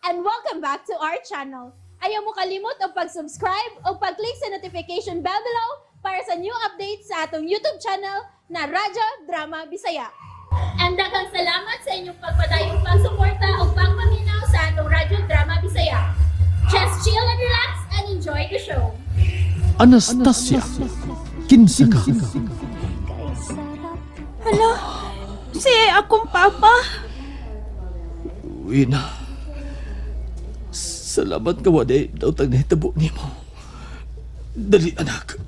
and welcome back to our channel. Ayaw mo kalimot o pag-subscribe o pag-click sa notification bell below para sa new updates sa atong YouTube channel na Radyo Drama Bisaya. And daghang salamat sa inyong pagpadayong pagsuporta o pagpaminaw sa atong Radyo Drama Bisaya. Just chill and relax and enjoy the show. Anastasia, kinsa ka? Hala, si akong papa. Wina, salamat ka waday daw tag nahitabo ni mo. Dali anak,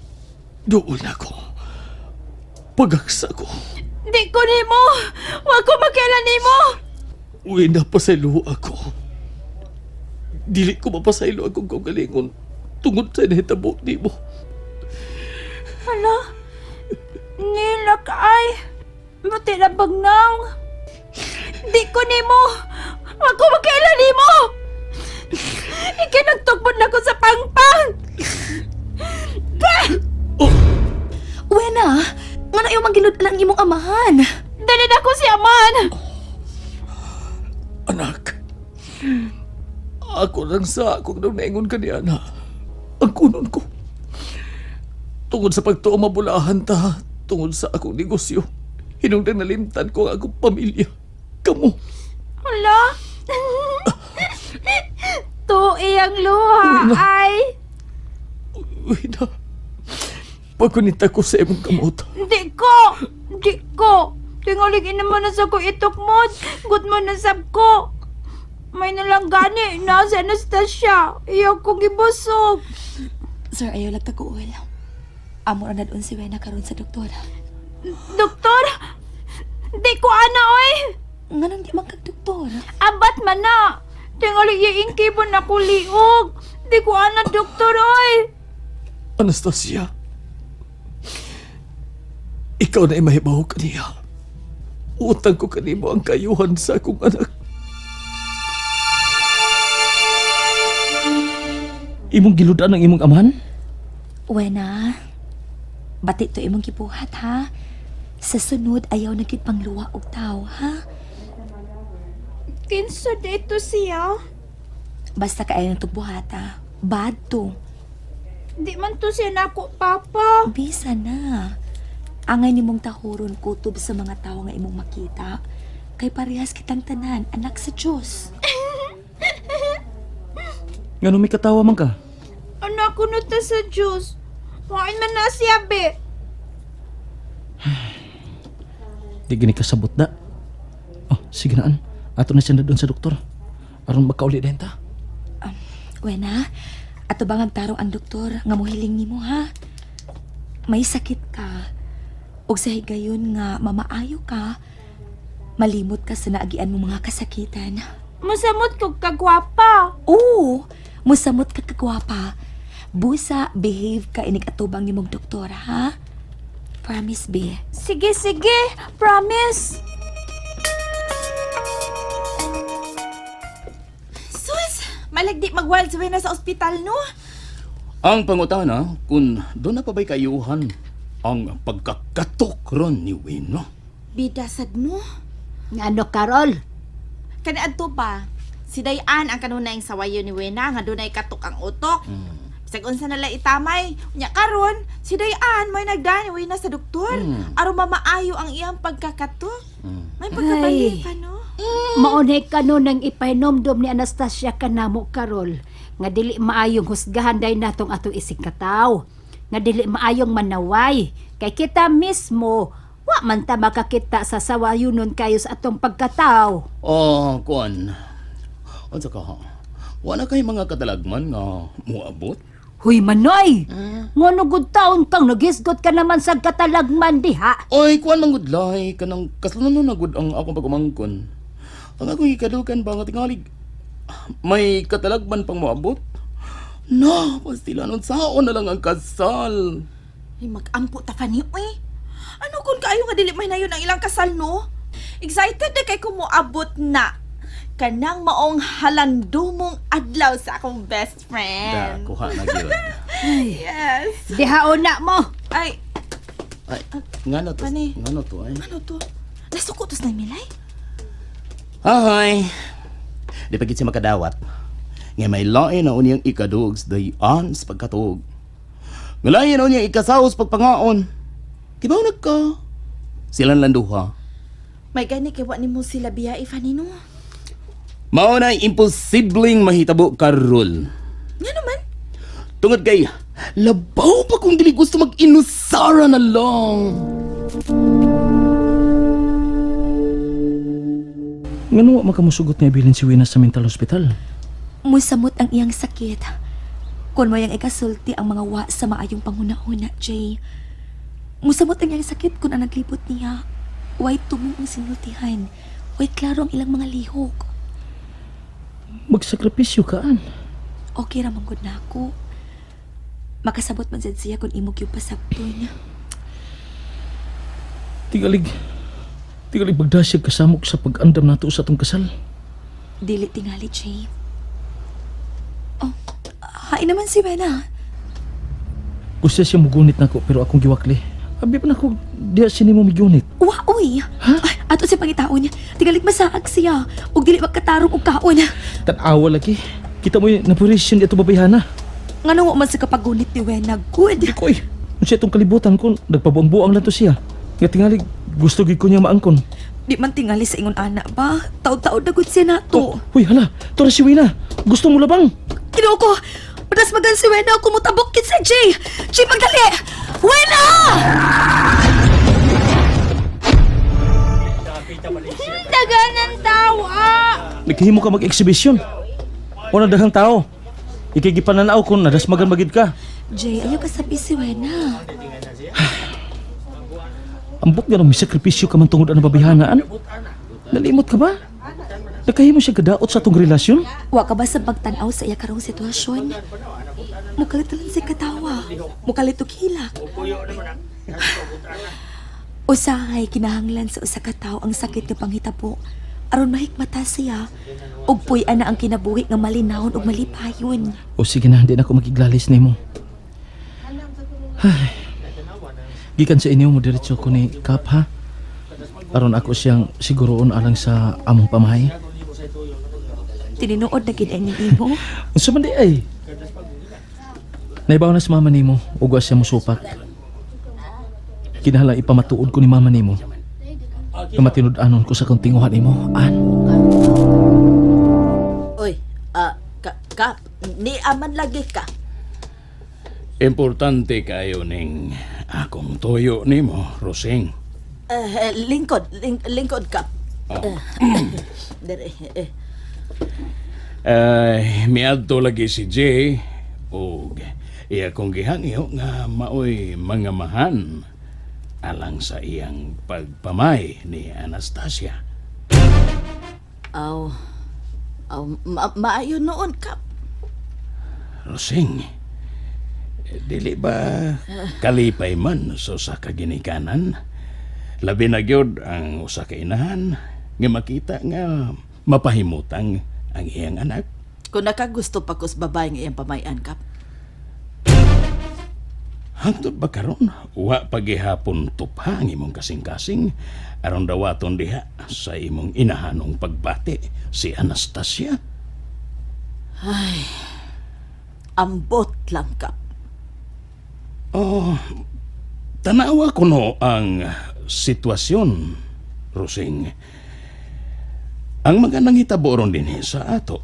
doon ako. Pagaksa ko. Di ko nimo. Wa ko makialan nimo. Wina, pasaylo ako. Dili ko mapasaylo akong kagalingon tungod sa nahitabo ni mo. Hala, nila ka ay. Buti na bagnaw. Di ko nimo. Wa ko makialan nimo. Ikinagtugbod na ko sa pangpang. Wena, nga na yung magilod lang imong amahan. Dali na ko si Aman. Anak, ako lang sa akong nang naingon ka ni Ana. Ang kunon ko. Tungod sa pagtuo mabulahan ta, tungod sa akong negosyo, hinungdan nalimtan ko ang akong pamilya. Kamu. Hala. Tu'i ang luha Wala. ay. Wina, pagkunita ko sa imong kamot. Di ko. Tingaligin naman na sa ko itok mo. Good mo na sab ko. May nalang gani na si Anastasia. Iyaw kong ibusog. Sir, ayaw lang taguol. Amo na doon si Wena karon sa doktor. Doktor? Di ko ana oy. Nga nang di man kag doktor. Abat man na. Tingalig iingkibon na ko liog. Di ko ana doktor oy. Anastasia, ikaw na imahibaw kaniya. Utang ko kanimo ang kayuhan sa akong anak. Imong giludan ang imong amahan? Wena, bati to imong gibuhat ha. Sa sunod ayaw na gid pangluwa og tao ha. Kinsa dito siya? Basta kaayo ng buhata. Bad to. Di man to siya nako, Papa. Bisa na. Angay nimong tahuron kutob sa mga tao nga imong makita. Kay parehas kitang tanan, anak sa Diyos. Nga may katawa man ka? Anak ko na ta sa Diyos. Wain man na siya, be. Di gini kasabot da. Oh, sige naan. Ato na siya na doon sa doktor. Aron makauli din ta. Wena, ato bang tarong ang doktor nga mohiling nimo ha? May sakit ka. Og sa higayon nga mamaayo ka, malimot ka sa naagian mo mga kasakitan. Musamot ko kagwapa. Oo, musamot ka kagwapa. Busa, behave ka inig atubang nimong doktor ha? Promise, be. Sige, promise. Sus, malagdi magwal sa Wena sa ospital, no? Ang pangutana, kung doon na pa ba'y kayuhan ang pagkakatok ron ni Wino? Bidasad mo. Ano, Carol? Kaniadto pa, si Dayan ang kanunay sawayo ni Wena nga dunay katok ang utok. Bisag unsa nala itamay, nya karon si Dayan may nagdani Wena sa doktor. Aron mamaayo ang iyang pagkakatok. May pagkabali pa, no? Maunay ka nun ang ipainomdom ni Anastasia kanamo, Carol. Nga dili maayong husgahan day natong atong isig kataw. Nga dili maayong manaway. Kay kita mismo, wa man ta makakita sa sawayunon kayo sa atong pagkataw. Oh, kuan. Unsa ka ha? Wala kay mga katalagman nga muabot? Huy manoy! Ngono gud taon kang nagisgot ka naman sa katalagman diha. Oy, kuan mangudlay kanang kaslunon na gud ang akong pagumangkon. Ang akong ikadukan ba nga tingalig may katalagman pang muabot? No, pastilanon saon na lang ang kasal. Ay magampo ta fani oy. Ano kun kaayo nga dili may nayon ang ilang kasal, no? Excited na kay ko moabot na. Kanang maong halandumong adlaw sa akong best Da, friend. kuha na gyud. Yes. Diha una mo. Ay, Ay, ngano to? Pani. Ngano to ay? ano to? Nasuko to sa Milay? Hi. Di pa gid siya makadawat. Nga may lain na unyang ikadug sa dayan sa pagkatuog. Nga lain na unyang ikasaos pagpangaon. Kibaw nagka. Silang landuha. May gani kay wa nimo sila biya ifanino. Mao na imposibleng mahitabo karol. Nga naman. Tungod kay labaw pa kung dili gusto mag-inusara na lang. Ngano wa makamusugot nga ibilin si Wena sa mental hospital? Musamot ang iyang sakit. Kung mo yung ikasulti ang mga wa sa maayong panguna-una, Jay. Musamot ang iyang sakit kung ang naglibot niya. Way tumong ang sinultihan. Way klaro ang ilang mga lihok. Magsakripisyo kaan. Okay ra manggod na ako. Makasabot man sad siya kung imog yung pasabto niya. Tigalig magdasyag kasamok sa pag-andam nato sa atong kasal. Dili tingali, Jay. Oh, hain naman si Wena. Gusto siya mugunit nako pero akong giwakli. Abi pa nako diya sini mo migunit. Wa, uy! Ha? Ay, ato si pangitaon niya. Tigalig masaag siya. Ug dili magkatarong og kaon. Tanawa lagi. Kita mo yung napurisyon ito babayhana. Nga nung man sa kapagunit ni Wena, good. Di ko eh. Kung siya itong kalibutan ko, nagpabuang-buang lang to siya. Nga tingalig, gusto gid ko niya maangkon. Di man tingali sa ingon anak ba? Taod-taod na good siya na to. Uy, hala, to na si Wena. Gusto mo labang? Ginoo ko! Padas magan si Wena ako mutabok kit sa Jay! Jay, pagdali! Wena! Daganan tawa. Nagkahimo ka mag-exhibition. O daghang tao. Ikigipananaw kung nadasmagan magid ka. Jay, ayaw ka sabi si Wena. Ambot nga nung may sakripisyo ka man tungod ang babihanaan. Nalimot ka ba? Nagkahimo siya kadaot sa atong relasyon? Wa ka ba sa pagtanaw sa iya karong sitwasyon? Mukalit lang si katawa. Mukalit og hilak. Usahay kinahanglan sa usa ka tawo ang sakit nga panghitabo aron mahikmata siya ug puy-an na ang kinabuhi nga malinawon ug malipayon. O sige na, hindi na ako magiglalis nimo. Ay. Gikan sa inyo mo diretso ko ni Kap ha. Aron ako siyang siguroon alang sa among pamahay. Tininuod na gid ni imo. Unsa man di ay? Naibaw na si mama nimo ug wa siya mosupak. Kinahanglan ipamatuod ko ni mama nimo. Nga matinud-anon ko sa kung tinguhan nimo. An. Uy, Kap, ni aman lagi ka. Importante kayo ning akong toyo nimo, Rosing. Lingkod, Kap. Dere, Miadto lagi si Jay ug iya kong gihangyo nga maoy mga mahan alang sa iyang pagpamay ni Anastasia. Maayo noon, Kap. Rosing, dili ba kalipay man sa usa ka ginikanan? Labi na gyud ang usa ka inahan nga makita nga mapahimutang ang iyang anak. Kung nakagusto pa ko sa babae nga iyang pamayan, Kap. Hangtod ba karon wa pagihapon tupha ang imong kasing-kasing aron dawaton diha sa imong inahanong pagbati si Anastasia? Ambot lang, Kap. Oh, tanawa ko no ang sitwasyon, Rosing. Ang mga nangitabo ron din sa ato.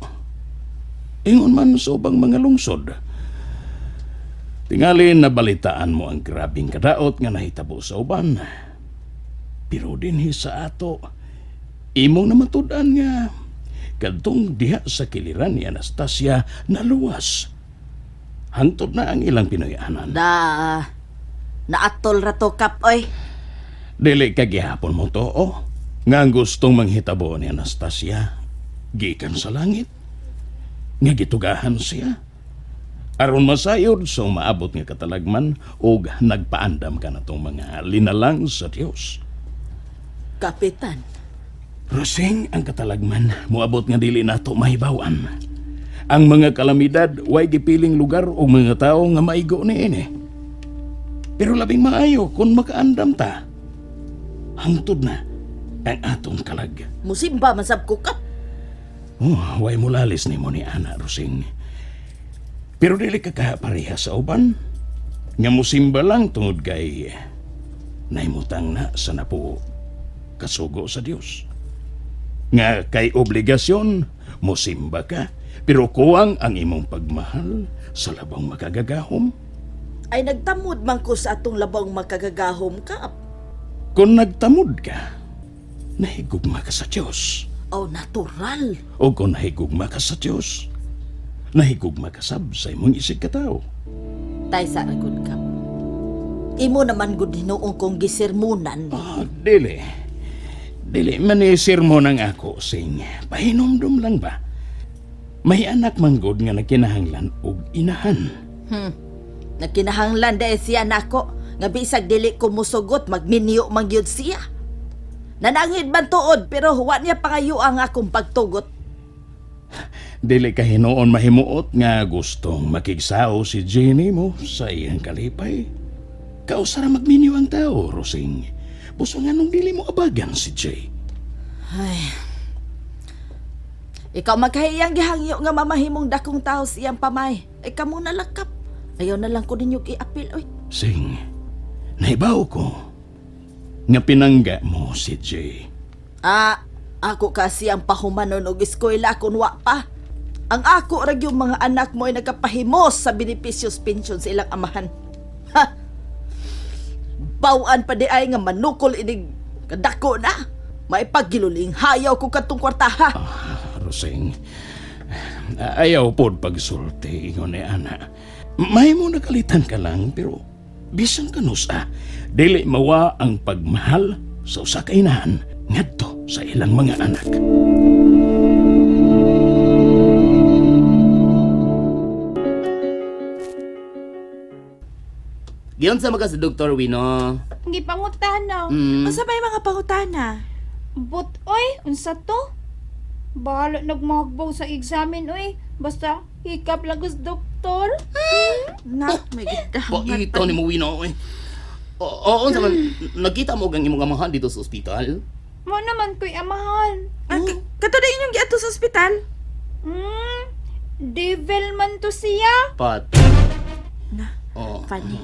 Ingon man sa ubang mga lungsod. Tingali nabalitaan mo ang grabing kadaot nga nahitabo sa uban. Pero din sa ato, imong namatudan nga kadtong diha sa kiliran ni Anastasia naluwas. Hangtod na ang ilang pinayanan. Naatol rato, Kap, oy. Dili ka gihapon mo to, nga ang gustong manghitabo ni Anastasia, gikan sa langit. Nga gitugahan siya. Aron masayod sa umaabot nga katalagman o nagpaandam ka na tong mga linalang sa Diyos. Kapitan. Rosing, ang katalagman, muabot nga dili nato mahibawan. Ang mga kalamidad, way gipiling lugar o mga tao nga maigo ni ini. Pero labing maayo kung makaandam ta. Hangtod na ang atong kalag. Musimba masab ko, Kap. Oh, way mulalis ni mo ni Ana, Rosing. Pero dili ka kapareha sa uban. Nga musimba lang tungod kay naimutang na sa napo kasugo sa Dios. Nga kay obligasyon, musimba ka, pero kuwang ang imong pagmahal sa labang makagagahom. Ay nagtamod man ko sa atong labang makagagahom, Kap. Kung nagtamod ka, nahigugma ka sa Diyos. Oh, natural. O kung nahigugma ka sa Diyos, nahigugma ka sab sa imong isig katao. Tay sa ragod, Kap. Imo naman gud hinuong kong gisirmunan. Ah, dili. Dili manisir mo nang ako, sing. Pahinomdom lang ba? May anak manggod nga nagkinahanglan og inahan. Nagkinahanglan dahil siya nako. Nga bisag dili ko musugot, magminyo mangyod siya. Nanangid man tuod, pero huwa niya pangayo ang akong pagtugot. Dili ka hinuon mahimuot nga gustong makigsao si Jenny mo sa iyang kalipay. Kausara magminyo ang tao, Rosing. Buso nga nung dili mo abagan si Jay. Ikaw magkahiyang gihangyo nga mamahimong dakong tao siyang pamay. Ay kamo na lakap. Ayaw na lang ko ninyog i-apil, oy. Sing, naibaw ko nga pinangga mo si Jay. Ako kasi ang pahumanon og eskwela kun wa pa. Ang ako ra yung mga anak mo ay nagapahimos sa benepisyos pensyon sa ilang amahan. Ha! Bawaan pa di ay nga manukol inig kadako na. Maipagiluling hayaw ko katong kwartaha. Rosing, ayaw pod pagsulti ingon ni Ana. May mo nakalitan ka lang pero bisan kanusa dili mawa ang pagmahal sa usa ka inahan ngadto sa ilang mga anak. Giyon sa mga sa Dr. Wino. Hindi pangutana. Unsa may mga pangutana? But, oy, unsa to? Bahala nagmahagbaw sa examen, oy. Basta, hikap lagos doktor. Na, may gidahangan Ito ni mo Wino eh. Oo, sa man nakita mo ang imong amahan dito sa ospital? Mo naman ko'y amahan. Kato na inyong giato sa ospital? Devil man to siya. Pat. Na, Oh. Pani,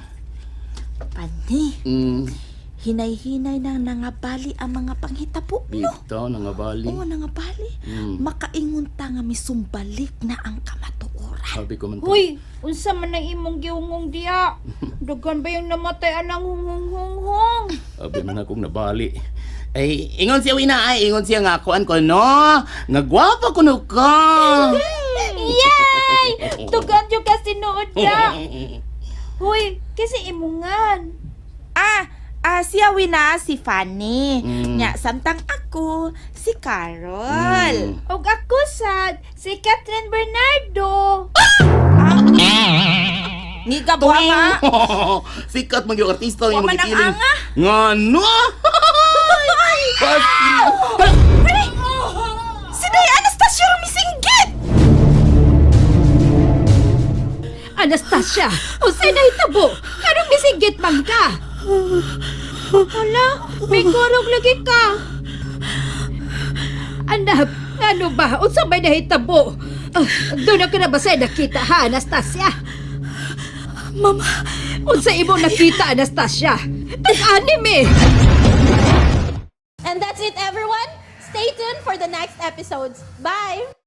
Mm, hinay-hinay na nangabali ang mga panghitabo, no? bitaw nangabali. Oo, nangabali. Makaingon ta nga misumbalik na ang kamatuoran. Sabi ko man to. Hoy, unsa man ang imong giungong diya? Dagan ba yung namatay anang hung-hung-hung-hung? Sabi man akong nabali. Ay, ingon siya Wina ay, ingon siya nga kuan ko no. Nga gwapa ko no ka. Yay! Tugan yung kasi nood na. Hoy, kasi imungan. Siya Wina, si Fanny. Nya, samtang ako, si Carol. Og ako sad, si Catherine Bernardo. Ngiga buha nga. Sikat man yung artista yung Wa man ang magikiling. anga. Nga no. Si Day Anastasia rumisinggit! Anastasia, unsay nahitabo? Kanong misigit man ka? Hala, may kurog lagi ka. Anak, ano ba? Unsa may nahitabo? Doon ako na ba sa'yo nakita ha, Anastasia? Mama, unsa imo nakita, Anastasia? Tag-anime! And that's it, everyone. Stay tuned for the next episodes. Bye!